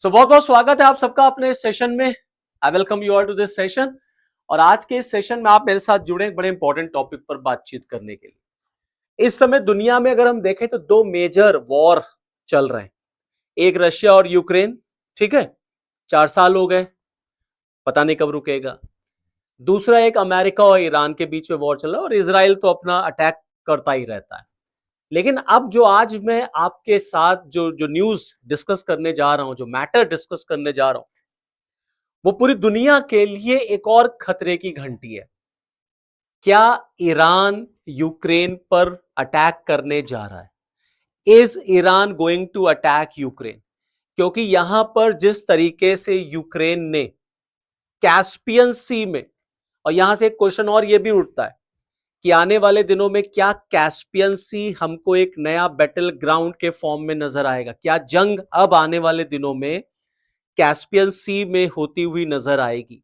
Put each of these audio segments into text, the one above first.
बहुत बहुत स्वागत है आप सबका अपने इस सेशन में। I welcome you all to this session. और आज के इस सेशन में आप मेरे साथ जुड़े एक बड़े इंपॉर्टेंट टॉपिक पर बातचीत करने के लिए। इस समय दुनिया में अगर हम देखें तो दो मेजर वॉर चल रहे हैं। एक रशिया और यूक्रेन, ठीक है, 4 साल हो गए, पता नहीं कब रुकेगा। दूसरा एक अमेरिका और ईरान के बीच में वॉर चल रहा है और इसराइल तो अपना अटैक करता ही रहता है। लेकिन अब जो आज मैं आपके साथ जो जो न्यूज डिस्कस करने जा रहा हूं, जो मैटर डिस्कस करने जा रहा हूं, वो पूरी दुनिया के लिए एक और खतरे की घंटी है। क्या ईरान यूक्रेन पर अटैक करने जा रहा है? Is Iran going to attack Ukraine? क्योंकि यहां पर जिस तरीके से यूक्रेन ने कैस्पियन सी में, और यहां से एक क्वेश्चन और यह भी उठता है कि आने वाले दिनों में क्या कैस्पियन सी हमको एक नया बैटल ग्राउंड के फॉर्म में नजर आएगा? क्या जंग अब आने वाले दिनों में कैस्पियन सी में होती हुई नजर आएगी?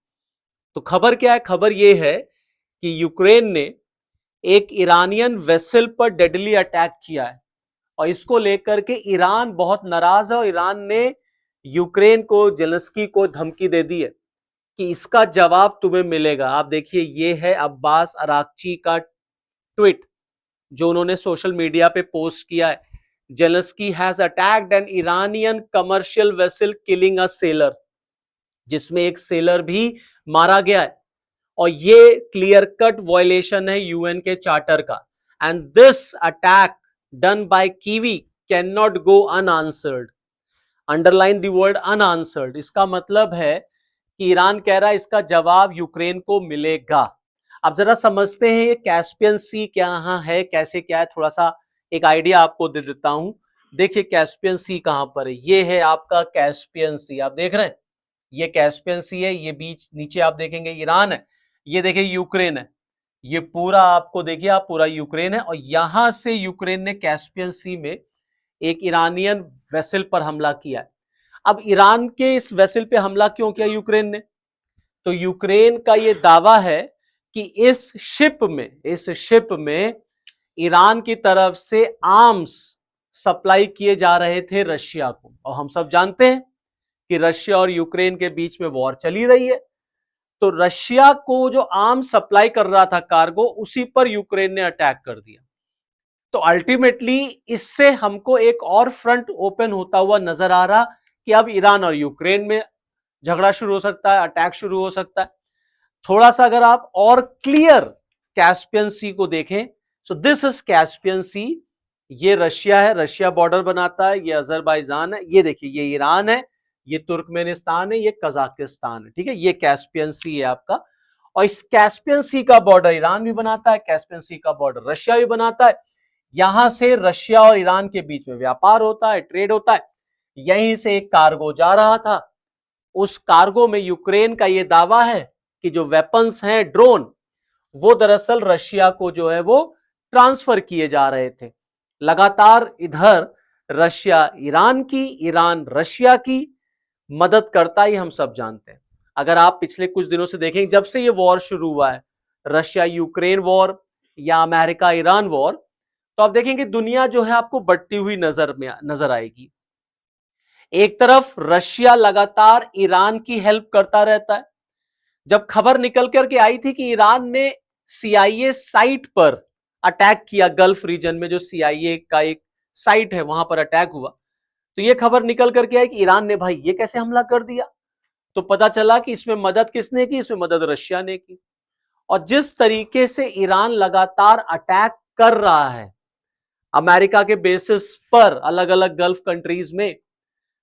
तो खबर क्या है? खबर यह है कि यूक्रेन ने एक ईरानियन वेसल पर डेडली अटैक किया है और इसको लेकर के ईरान बहुत नाराज है और ईरान ने यूक्रेन को, जेलेंस्की को धमकी दे दी है कि इसका जवाब तुम्हें मिलेगा। आप देखिए, यह है अब्बास अराक्ची का ट्वीट जो उन्होंने सोशल मीडिया पे पोस्ट किया है। Zelensky has attacked N Iranian commercial vessel killing a seller, जिसमें एक सेलर भी मारा गया है और ये क्लियर कट वायलेशन है यूएन के चार्टर का। And this attack done by kiwi can not go unanswered. Underline the word unanswered. इसका मतलब है कि ईरान कह रहा है इसका जवाब यूक्रेन को मिलेगा। अब जरा समझते हैं ये कैस्पियन सी क्या है, कैसे क्या है, थोड़ा सा एक आइडिया आपको दे देता हूं। देखिए कैस्पियन सी कहां पर है। ये है आपका कैस्पियन सी, आप देख रहे हैं, ये कैस्पियन सी है। ये बीच नीचे आप देखेंगे ईरान है, ये देखिए यूक्रेन है। ये पूरा आपको देखिए, आप पूरा यूक्रेन है और यहां से यूक्रेन ने कैस्पियन सी में एक ईरानियन वेसल पर हमला किया है। अब ईरान के इस वेसल पे हमला क्यों किया यूक्रेन ने? तो यूक्रेन का यह दावा है कि इस शिप में ईरान की तरफ से आर्म्स सप्लाई किए जा रहे थे रशिया को। और हम सब जानते हैं कि रशिया और यूक्रेन के बीच में वॉर चली रही है, तो रशिया को जो आर्म्स सप्लाई कर रहा था कार्गो, उसी पर यूक्रेन ने अटैक कर दिया। तो अल्टीमेटली इससे हमको एक और फ्रंट ओपन होता हुआ नजर आ रहा कि अब ईरान और यूक्रेन में झगड़ा शुरू हो सकता है, अटैक शुरू हो सकता है। थोड़ा सा अगर आप और क्लियर कैस्पियन सी को देखें, सो दिस इज कैस्पियन सी। ये रशिया है, रशिया बॉर्डर बनाता है, ये अजरबैजान है, ये देखिए ये ईरान है, ये तुर्कमेनिस्तान है, ये कजाकिस्तान है, ठीक है। ये कैस्पियन सी है आपका। और इस कैस्पियन सी का बॉर्डर ईरान भी बनाता है, कैस्पियन सी का बॉर्डर रशिया भी बनाता है। यहां से रशिया और ईरान के बीच में व्यापार होता है, ट्रेड होता है। यहीं से एक कार्गो जा रहा था, उस कार्गो में यूक्रेन का यह दावा है कि जो वेपन्स हैं, ड्रोन, वो दरअसल रशिया को जो है वो ट्रांसफर किए जा रहे थे। लगातार इधर रशिया ईरान की, ईरान रशिया की मदद करता ही हम सब जानते हैं। अगर आप पिछले कुछ दिनों से देखेंगे, जब से ये वॉर शुरू हुआ है, रशिया यूक्रेन वॉर या अमेरिका ईरान वॉर, तो आप देखेंगे दुनिया जो है आपको बढ़ती हुई नजर आएगी। एक तरफ रशिया लगातार ईरान की हेल्प करता रहता है। जब खबर निकल करके आई थी कि ईरान ने सीआईए साइट पर अटैक किया, गल्फ रीजन में जो सीआईए का एक साइट है वहां पर अटैक हुआ, तो यह खबर निकल करके आई कि ईरान ने भाई ये कैसे हमला कर दिया। तो पता चला कि इसमें मदद किसने की? इसमें मदद रशिया ने की। और जिस तरीके से ईरान लगातार अटैक कर रहा है अमेरिका के बेसिस पर अलग अलग गल्फ कंट्रीज में,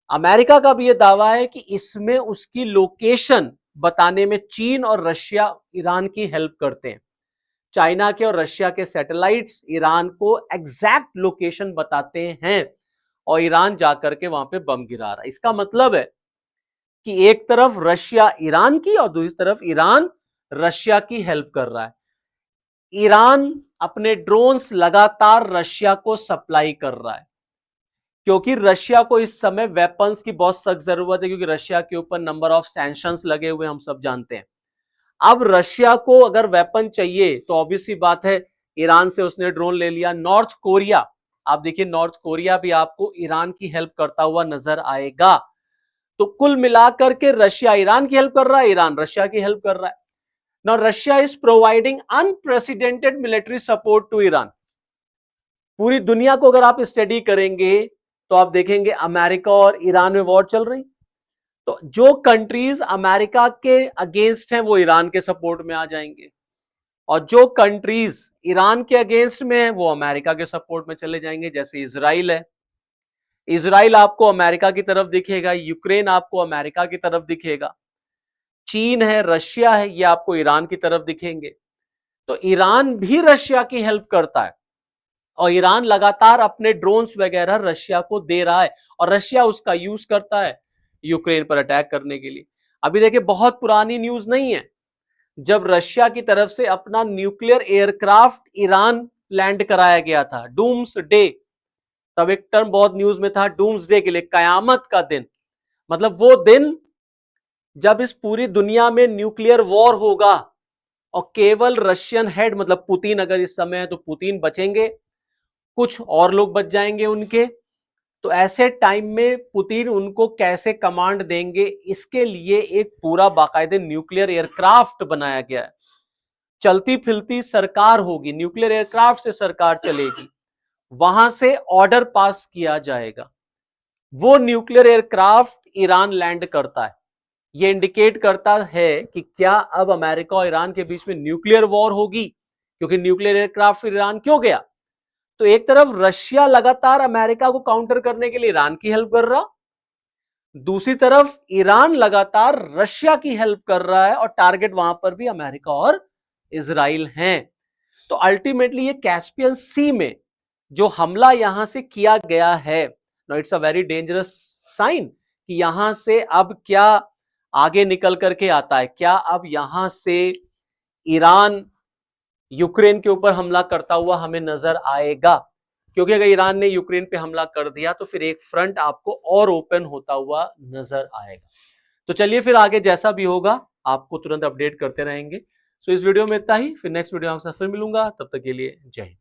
अमेरिका का भी यह दावा है कि इसमें उसकी लोकेशन बताने में चीन और रशिया ईरान की हेल्प करते हैं। चाइना के और रशिया के सैटेलाइट्स ईरान को एग्जैक्ट लोकेशन बताते हैं और ईरान जाकर के वहां पे बम गिरा रहा है। इसका मतलब है कि एक तरफ रशिया ईरान की और दूसरी तरफ ईरान रशिया की हेल्प कर रहा है। ईरान अपने ड्रोन्स लगातार रशिया को सप्लाई कर रहा है क्योंकि रशिया को इस समय वेपन्स की बहुत सख्त जरूरत है, क्योंकि रशिया के ऊपर नंबर ऑफ सैंक्शंस लगे हुए हम सब जानते हैं। अब रशिया को अगर वेपन चाहिए तो ऑब्वियस सी बात है, ईरान से उसने ड्रोन ले लिया। नॉर्थ कोरिया, आप देखिए नॉर्थ कोरिया भी आपको ईरान की हेल्प करता हुआ नजर आएगा। तो कुल मिलाकर के रशिया ईरान की हेल्प कर रहा है, ईरान रशिया की हेल्प कर रहा है। Now Russia is providing unprecedented military support to Iran. पूरी दुनिया को अगर आप स्टडी करेंगे तो आप देखेंगे अमेरिका और ईरान में वॉर चल रही, तो जो कंट्रीज अमेरिका के अगेंस्ट हैं वो ईरान के सपोर्ट में आ जाएंगे, और जो कंट्रीज ईरान के अगेंस्ट में है वो अमेरिका के सपोर्ट में चले जाएंगे। जैसे इजराइल है, इजराइल आपको अमेरिका की तरफ दिखेगा, यूक्रेन आपको अमेरिका की तरफ दिखेगा, चीन है, रशिया है, ये आपको ईरान की तरफ दिखेंगे। तो ईरान भी रशिया की हेल्प करता है, और ईरान लगातार अपने ड्रोन्स वगैरह रशिया को दे रहा है, और रशिया उसका यूज करता है यूक्रेन पर अटैक करने के लिए। अभी देखिए बहुत पुरानी न्यूज नहीं है, जब रशिया की तरफ से अपना न्यूक्लियर एयरक्राफ्ट ईरान लैंड कराया गया था, डूम्स डे, तब एक टर्म बहुत न्यूज में था डूम्स डे के लिए, कयामत का दिन। मतलब वो दिन जब इस पूरी दुनिया में न्यूक्लियर वॉर होगा और केवल रशियन हेड, मतलब पुतिन अगर इस समय है तो पुतिन बचेंगे, कुछ और लोग बच जाएंगे उनके। तो ऐसे टाइम में पुतिन उनको कैसे कमांड देंगे, इसके लिए एक पूरा बाकायदे न्यूक्लियर एयरक्राफ्ट बनाया गया है। चलती फिरती सरकार होगी, न्यूक्लियर एयरक्राफ्ट से सरकार चलेगी, वहां से ऑर्डर पास किया जाएगा, वो न्यूक्लियर एयरक्राफ्ट ईरान लैंड करता है। ये इंडिकेट करता है कि क्या अब अमेरिका और ईरान के बीच में न्यूक्लियर वॉर होगी, क्योंकि न्यूक्लियर एयरक्राफ्ट ईरान क्यों गया। तो एक तरफ रशिया लगातार अमेरिका को काउंटर करने के लिए ईरान की हेल्प कर रहा, दूसरी तरफ ईरान लगातार रशिया की हेल्प कर रहा है, और टारगेट वहां पर भी अमेरिका और इजराइल हैं। तो अल्टीमेटली ये कैस्पियन सी में जो हमला यहां से किया गया है, no it's a very dangerous sign कि यहां से अब क्या आगे निकल करके आता है। क्या अब यहां से ईरान यूक्रेन के ऊपर हमला करता हुआ हमें नजर आएगा, क्योंकि अगर ईरान ने यूक्रेन पे हमला कर दिया तो फिर एक फ्रंट आपको और ओपन होता हुआ नजर आएगा। तो चलिए फिर आगे जैसा भी होगा आपको तुरंत अपडेट करते रहेंगे। सो इस वीडियो में इतना ही, फिर नेक्स्ट वीडियो आपसे फिर मिलूंगा, तब तक के लिए जय हिंद।